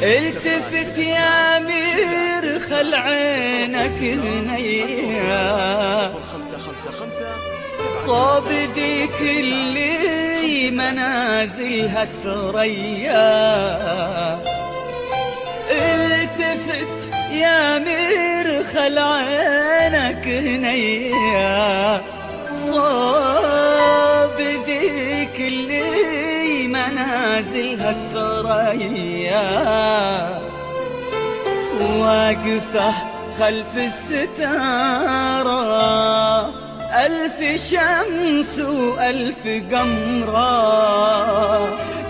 التفت يا امير خل عينك هنيا صوب ديك اللي منازلها الثريا. التفت يا امير خل عينك هنيا صوب ديك اللي منازلها الثريا. واقفة خلف الستارة ألف شمس وألف قمرة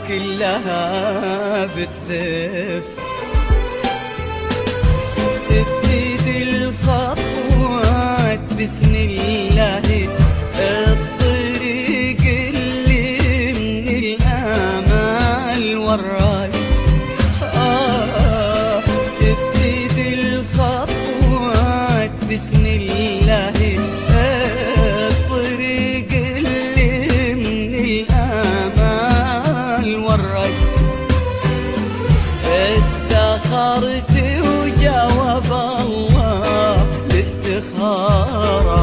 كلها بتسف. تبتدي الخطوات بسم الله الطريق اللي من الآمال وراي. تبتدي الخطوات بسم الله الطريق اللي من الآمال وراي. استخرت وجاوب الله الاستخارة.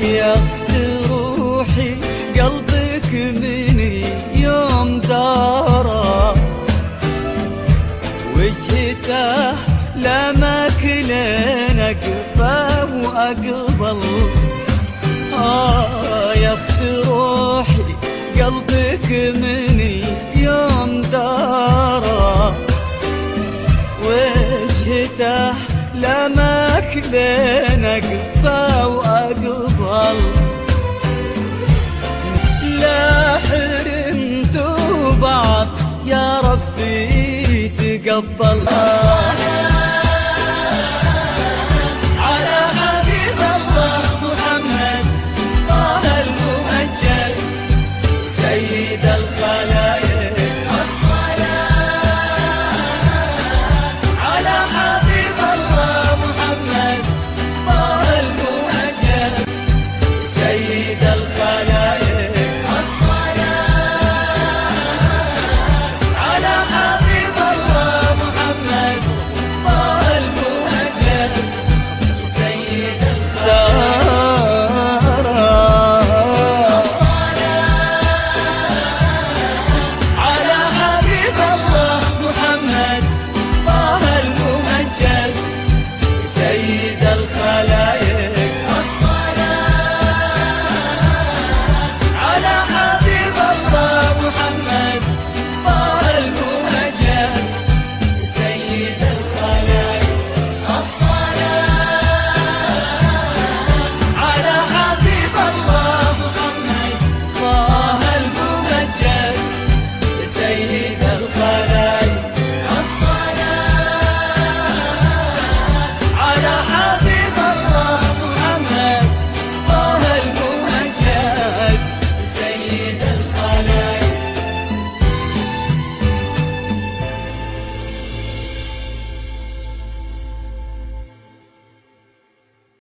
يا اخت روحي قلبك من اليوم داره وجهته لمك لنا قفا واقبل. يا اخت روحي قلبك من اليوم داره وجهته لمك لنا قفا واقبل. لا حرمتوا بعض يا ربي تقبل.